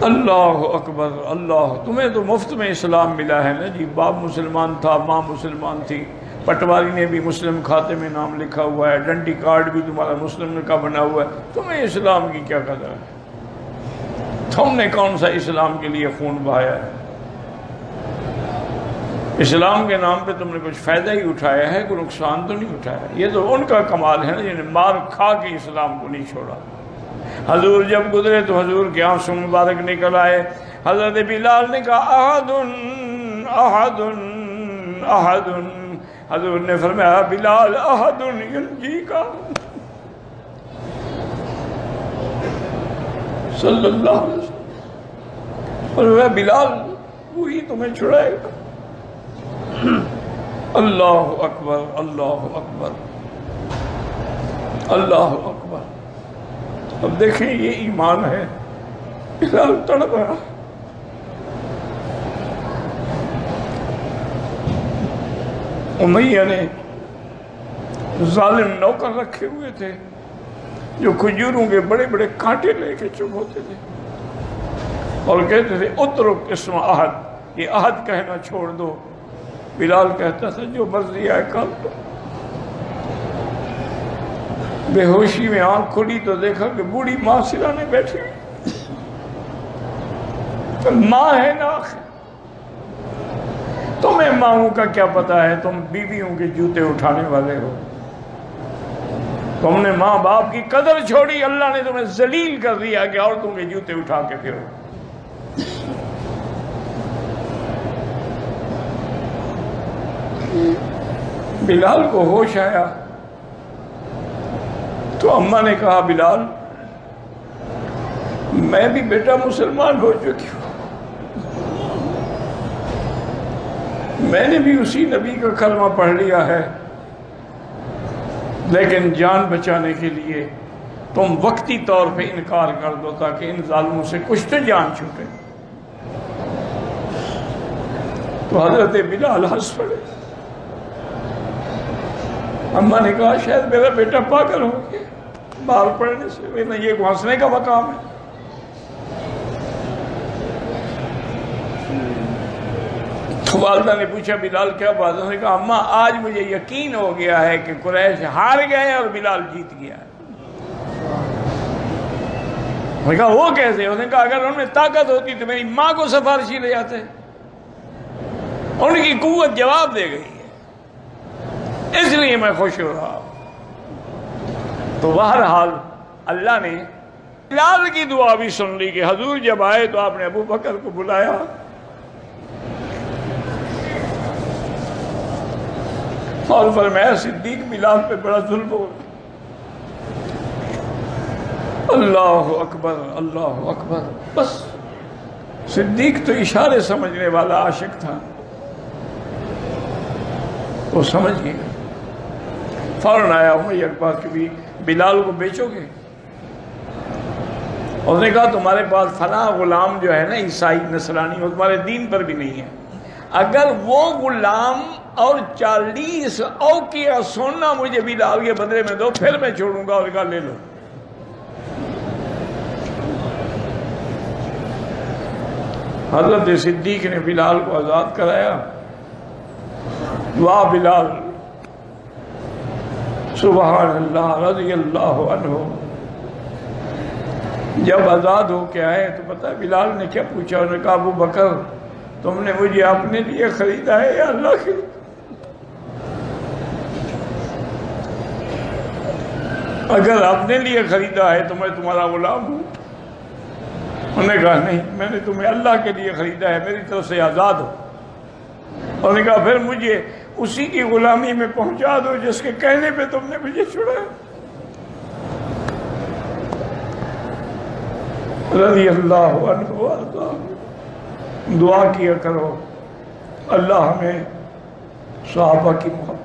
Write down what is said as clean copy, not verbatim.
اللہ اکبر اللہ. تمہیں تو مفت میں اسلام ملا ہے نا جی. باپ مسلمان تھا، ماں مسلمان تھی، پٹواری نے بھی مسلم کھاتے میں نام لکھا ہوا ہے، ڈنڈی کارڈ بھی تمہارا مسلم کا بنا ہوا ہے. تمہیں اسلام کی کیا قدر ہے؟ تم نے کون سا اسلام کے لیے خون بہایا ہے؟ اسلام کے نام پہ تم نے کچھ فائدہ ہی اٹھایا ہے، کوئی نقصان تو نہیں اٹھایا. یہ تو ان کا کمال ہے نا جنہیں مار کھا کے اسلام کو نہیں چھوڑا. حضور جب گزرے تو حضور کے آنسو مبارک نکل آئے. حضرت بلال نے کہا احد احد احد. حضور نے فرمایا بلال احد ینجی کا. صلی اللہ علیہ وسلم. فرمایا بلال وہی تمہیں چھڑائے گا. اللہ اکبر اللہ اکبر اللہ اکبر. اب دیکھیں یہ ایمان ہے. بلال تڑپ رہا. امیہ نے ظالم نوکر رکھے ہوئے تھے جو کھجوروں کے بڑے بڑے کانٹے لے کے چپ ہوتے تھے اور کہتے تھے اترک اسم احد، یہ احد کہنا چھوڑ دو. بلال کہتا تھا جو مرضی آئے کر دو. بے ہوشی میں آنکھ کھلی تو دیکھا کہ بوڑھی ماں سرانے بیٹھی ہوئی. ماں ہے نا آخر. تمہیں ماؤں کا کیا پتا ہے؟ تم بیویوں کے جوتے اٹھانے والے ہو. تم نے ماں باپ کی قدر چھوڑی. اللہ نے تمہیں ذلیل کر دیا کہ عورتوں کے جوتے اٹھا کے پھرو. بلال کو ہوش آیا تو اماں نے کہا بلال میں بھی بیٹا مسلمان ہو چکی ہوں. میں نے بھی اسی نبی کا کلمہ پڑھ لیا ہے، لیکن جان بچانے کے لیے تم وقتی طور پہ انکار کر دو تاکہ ان ظالموں سے کچھ تو جان چھوٹے. تو حضرت بلال ہنس پڑے. اماں نے کہا شاید میرا بیٹا پاگل ہو گیا مار پڑنے سے، یہ ہنسنے کا مقام ہے. تو والدہ نے پوچھا بلال کیا بات ہے؟ اس نے کہا اماں آج مجھے یقین ہو گیا ہے کہ قریش ہار گئے اور بلال جیت گیا ہے. میں نے کہا وہ کیسے؟ اس نے کہا اگر ان میں طاقت ہوتی تو میری ماں کو سفارشی لے جاتے. ان کی قوت جواب دے گئی ہے، اس لیے میں خوش ہو رہا ہوں. تو بہرحال اللہ نے بلال کی دعا بھی سن لی کہ حضور جب آئے تو آپ نے ابو بکر کو بلایا اور فرمایا صدیق بلال پہ بڑا ظلم ہو. اللہ اکبر اللہ اکبر. بس صدیق تو اشارے سمجھنے والا عاشق تھا، وہ سمجھ گیا. فوراً آیا امیہ کے پاس کہ بھی بلال کو بیچو گے؟ اس نے کہا تمہارے پاس فلاں غلام جو ہے نا عیسائی نصرانی، وہ تمہارے دین پر بھی نہیں ہے. اگر وہ غلام اور 40 اوقیہ سونا مجھے بلال کے بدلے میں دو پھر میں چھوڑوں گا. اور کہا لے لو. حضرت صدیق نے بلال کو آزاد کرایا. واہ بلال سبحان اللہ رضی اللہ عنہ. جب آزاد ہو کے آئے تو پتہ بلال نے کیا پوچھا؟ انہوں نے کہا ابو بکر تم نے مجھے اپنے لیے خریدا ہے یا اللہ کے لیے؟ اگر اپنے لیے خریدا ہے تو میں تمہارا غلام ہوں. انہوں نے کہا نہیں، میں نے تمہیں اللہ کے لیے خریدا ہے، میری طرف سے آزاد ہو. انہوں نے کہا پھر مجھے اسی کی غلامی میں پہنچا دو جس کے کہنے پہ تم نے مجھے چھڑایا. رضی اللہ عنہ وارضاہ. دعا کیا کرو اللہ ہمیں صحابہ کی محبت